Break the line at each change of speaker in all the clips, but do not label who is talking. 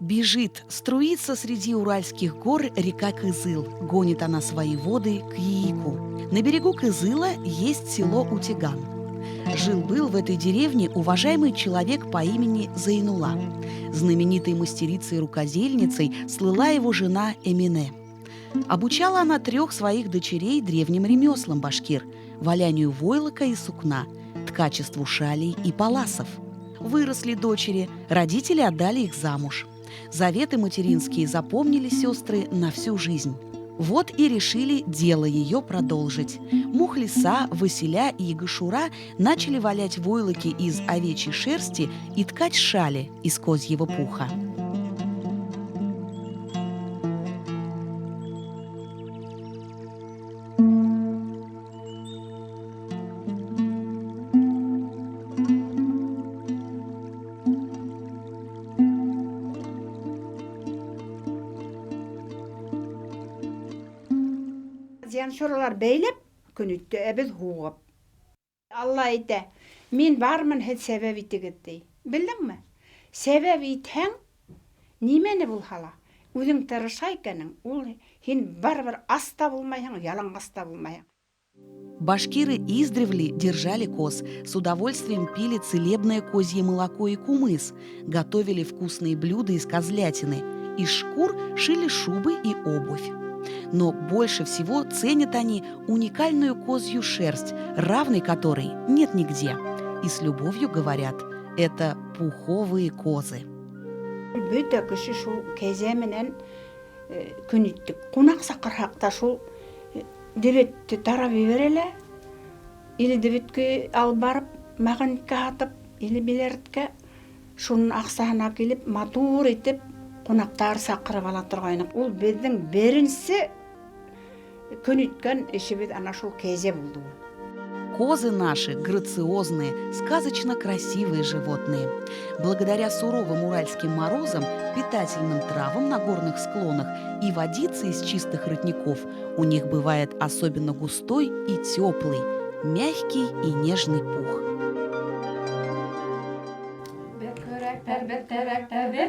Бежит, струится среди уральских гор река Кызыл. Гонит она свои воды к Яику. На берегу Кызыла есть село Утиган. Жил-был в этой деревне уважаемый человек по имени Зайнула. Знаменитой мастерицей и рукодельницей слыла его жена Эмине. Обучала она 3 своих дочерей древним ремеслам башкир – валянию войлока и сукна, ткачеству шалей и паласов. Выросли дочери, родители отдали их замуж. Заветы материнские запомнили сестры на всю жизнь. Вот и решили дело ее продолжить. Мухлиса, Василя и Гашура начали валять войлоки из овечьей шерсти и ткать шали из козьего пуха.
Зиян шоралар бейлеп, күнүттө эбез хугап. Алла айта, мен бармын хет себеп итигетти. Билдиңми? Себеп итең, немени бул хала? Үзүң тырышайканың, ул хин бар аста булмайһың, ялаңгаста булмайһың.
Башкиры издревле держали коз, с удовольствием пили целебное козье молоко и кумыс, готовили вкусные блюда из козлятины, из шкур шили шубы и обувь. Но больше всего ценят они уникальную козью шерсть, равной которой нет нигде. И с любовью говорят, это пуховые козы.
Бүйтө киши шул кезе менен күнүттүк кунак сакыракта шул дебетти тарап береле, или дебетке алып барып магынка атып, или билертке шунун аксаына келип матур этип кунактар сакырып ала тургайнык. Ул биздин беринчи күнүткөн ишибиз ана шул кезе болду.
Козы наши грациозные, сказочно красивые животные. Благодаря суровым уральским морозам, питательным травам на горных склонах и водице из чистых родников у них бывает особенно густой и теплый, мягкий и нежный пух.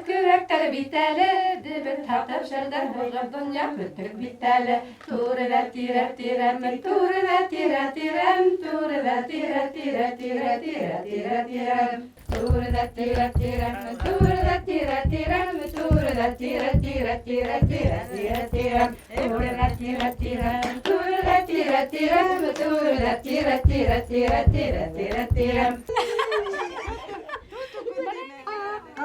Kürekler biteli, dibin tartap şerden boğaz dünya kütük biteli. Turla tire tirem, turla tire tirem, turla tire tire tire tire tire tirem. Turla tire tirem, turla tire tirem, turla tire tire tire tire tire tirem. Turla tire tirem, turla tire tirem, turla tire tire tire tire tire tirem.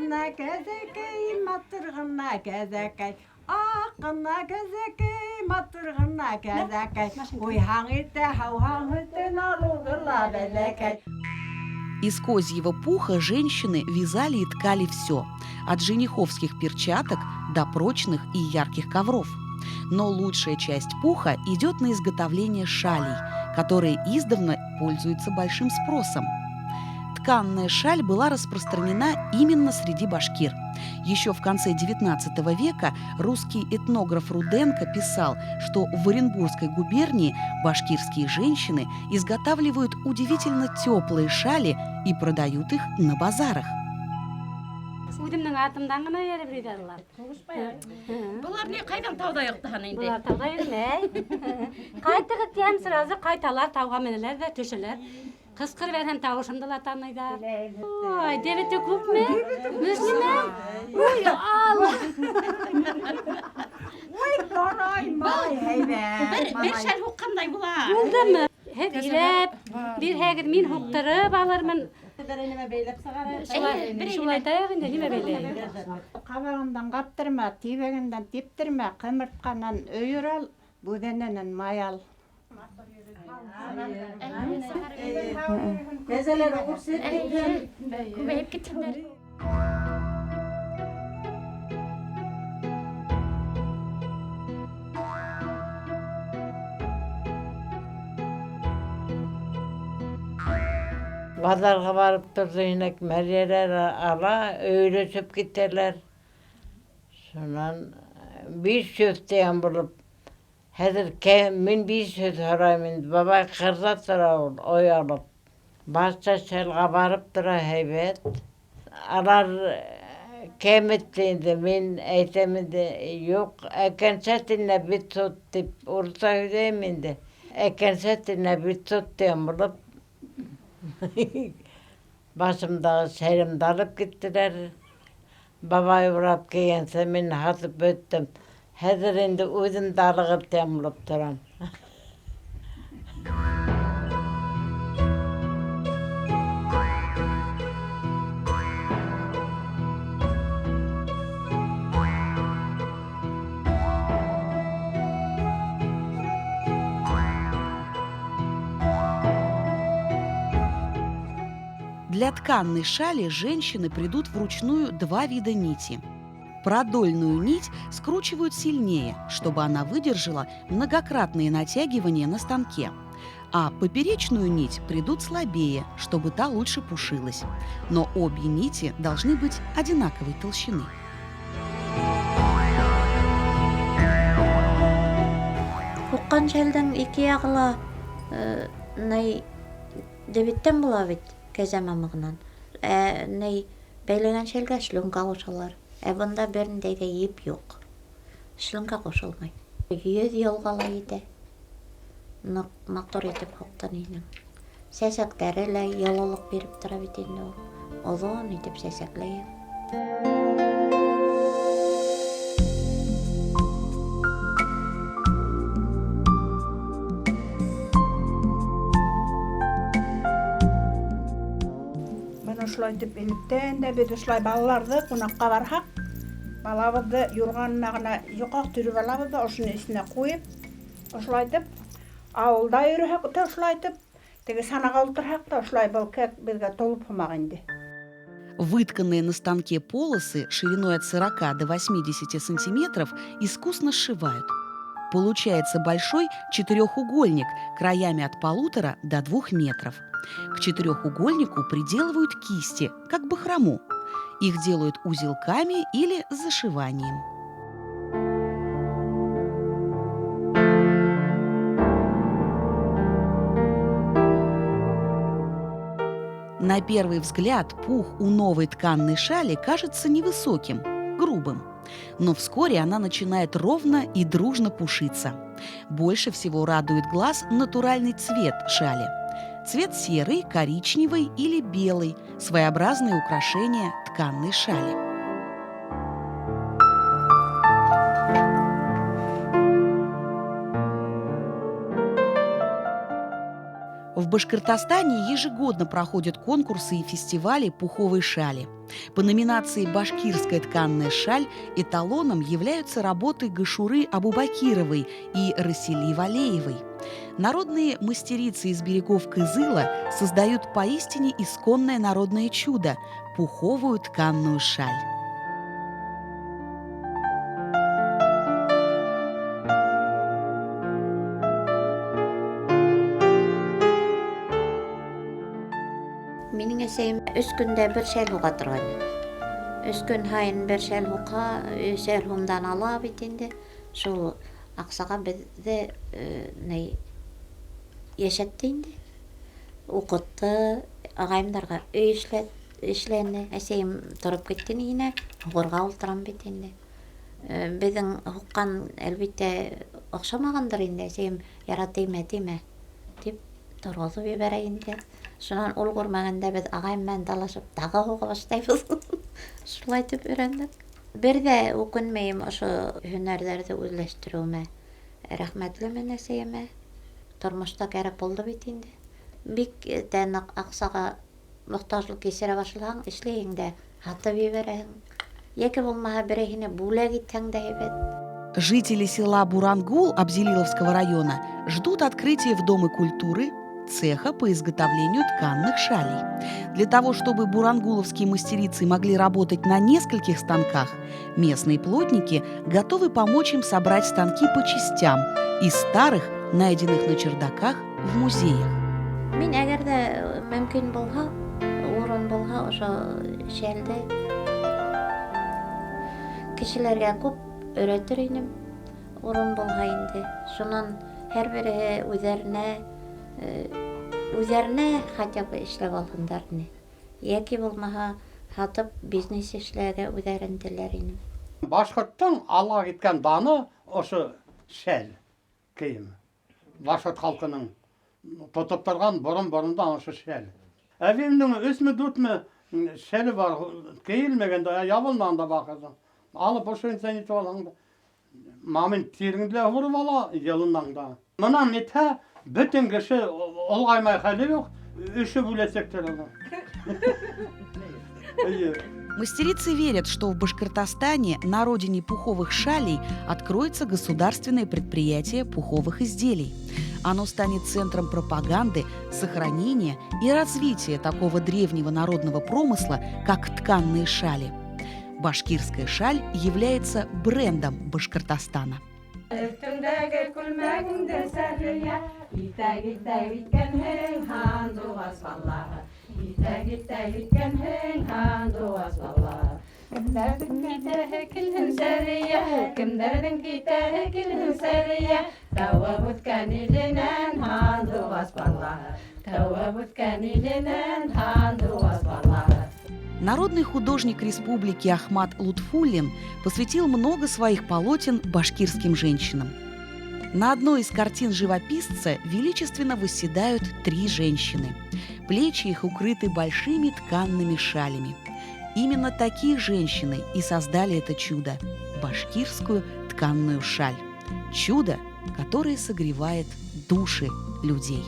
Akına gezekey, matırgına gezekey. Akına gezekey, matırgına gezekey. Uyhangıtte, havhangıtte, narulgıla belekey.
Из козьего пуха женщины вязали и ткали все, от жениховских перчаток до прочных и ярких ковров. Но лучшая часть пуха идет на изготовление шалей, которые издавна пользуются большим спросом. Тканная шаль была распространена именно среди башкир. Еще в конце XIX века русский этнограф Руденко писал, что в Оренбургской губернии башкирские женщины изготавливают удивительно теплые шали и продают их на базарах.
Үдімнің атымдан ғана еріп ридарлар.
Бұлар не қайдан тауда йоқтаған енді?
Бұлар тауда ермей. Қайтығы тем сразу қайталар тауға менелер де төшелер. Қысқыр берген тауышымдыла танайдар. Ой, дебетті көп ме? Мүсліме? Ой, ал!
Ой, qaray, may heybe.
Bir şer hukkандай бұла.
Болды ме? Hep ilep, bir hegir min huktırıp alırmın. Şulay tayaq indi, nime beyleyim?
Qabağından qaptırma, tibegenden teptirme, qımırtqanan öyür al, budenen may al. Gezeler okursun.
Hep gitsinler.
Bazarga barıp durduğunak meryeler ala öylesip gittiler. Sonra bir söz diyen bulup hazır min bir söz harayım. Baba kırza tıra ol oyalıp. Başta selga barıp tıra heybet. Alar kemettiğinde min eyteminde yok. Eken setinle bir tut dip ursa hüdeminde. Eken setinle bir tut diyen bulup başımdağı serimde alıp gittiler. Babaya uğrap gelgense men hasıp öttüm. Hazır indi özüm dalıgıp temulup duram.
Для тканной шали женщины придут вручную 2 вида нити. Продольную нить скручивают сильнее, чтобы она выдержала многократные натягивания на станке. А поперечную нить придут слабее, чтобы та лучше пушилась. Но обе нити должны быть одинаковой толщины.
Хуккан шәлдән ике ягыла дебиттен була бит кеземамыгынан. Ней бәйләгән шәлгә шлюнка кушалар. Бында берендәге еп юк. Шлюнка кушылмай. 100 елгала иде. Мотор итеп хуктан инем. Сәсәкләре лә ялылык биреп тора бит инде ул. Озон итеп сәсәкләй.
Ушулай деп илиптен де бит ушулай балаларды кунакка барсак, балабызды юрганына гына юкак түрүп алабыз да ошунун исине коюп, ушулай деп ауылда йөрөсөк да ушулай деп теге санага олтурсак да ушулай балкек бизге толуп калмак инде.
Вытканные на станке полосы шириной от 40 до 80 сантиметров искусно сшивают. Получается большой четырехугольник краями от 1,5 до 2 метров. К четырехугольнику приделывают кисти, как бахрому. Их делают узелками или зашиванием. На первый взгляд пух у новой тканной шали кажется невысоким, грубым. Но вскоре она начинает ровно и дружно пушиться. Больше всего радует глаз натуральный цвет шали. Цвет серый, коричневый или белый – своеобразное украшение тканной шали. В Башкортостане ежегодно проходят конкурсы и фестивали пуховой шали. По номинации «Башкирская тканная шаль» эталоном являются работы Гашуры Абубакировой и Расили Валеевой. Народные мастерицы из берегов Кызыла создают поистине исконное народное чудо – пуховую тканную шаль.
Минең әсәем 3 көндә бер шәл хука торган. 3 көн һайын бер шәл хука, шәл хумдан ала бит инде. Шул аксага бездә яшәтте инде. Укытты, агаймдарга өй эшләне. Әсәем торып китте инде. Хугырга ултырам бит инде. Безнең хуккан әлбәттә охшамагандыр инде. Әсәем яратыйм әтиме дип торгызып ебәрә инде. Шунан ул күрмәгәндә без агайым белән талашып тагы хуга башлайбыз. Шулай дип өйрәндек. Бер дә үкенмәйм ошо һөнәрләрне үзләштерүемә. Рәхмәтлемен әсәемә. Тормышта кәрәк булды бит инде. Бик тәнәк аксага мохтаҗлык кисерә башлаган эшләйң дә хатып ебәрәң. Яки булмаһа берәйһенә бүләк итсәң дә әйбәт.
Жители села Бурангул Абзелиловского района ждут открытия в Доме культуры цеха по изготовлению тканных шалей. Для того, чтобы бурангуловские мастерицы могли работать на нескольких станках, местные плотники готовы помочь им собрать станки по частям из старых, найденных на чердаках в музеях.
Мен әгәрдә мөмкин булһа, урын булһа, ошо шәлде кешеләргә күп өйрәтер инем. Урын булһа инде. Шуннан һәрбере үзләренә хотя бы эшләп алгандар ине. Яки булмаһа, хатып бизнес эшләргә үҙәренделәр инем.
Башкорттың алга киткән даны ошо шәл кейем. Башкорт халкының тотып торган борын-борындан ошо шәл. Әбимнең 3-4 шәле бар, кейелмәгәндә, ябылмаган да бакырдан. Алып ошо инсан итеп алганда, мамин тиреңдә вурып ала, ялыннан да. Монан нитә бөтен кеше олгаймай хәле юк, өче бүләсәктер ала.
Мастерицы верят, что в Башкортостане, на родине пуховых шалей, откроется государственное предприятие пуховых изделий. Оно станет центром пропаганды, сохранения и развития такого древнего народного промысла, как тканные шали. Башкирская шаль является брендом Башкортостана. Народный художник республики Ахмат Лутфуллин посвятил много своих полотен башкирским женщинам. На одной из картин живописца величественно восседают 3 женщины. Плечи их укрыты большими тканными шалями. Именно такие женщины и создали это чудо – башкирскую тканную шаль. Чудо, которое согревает души людей.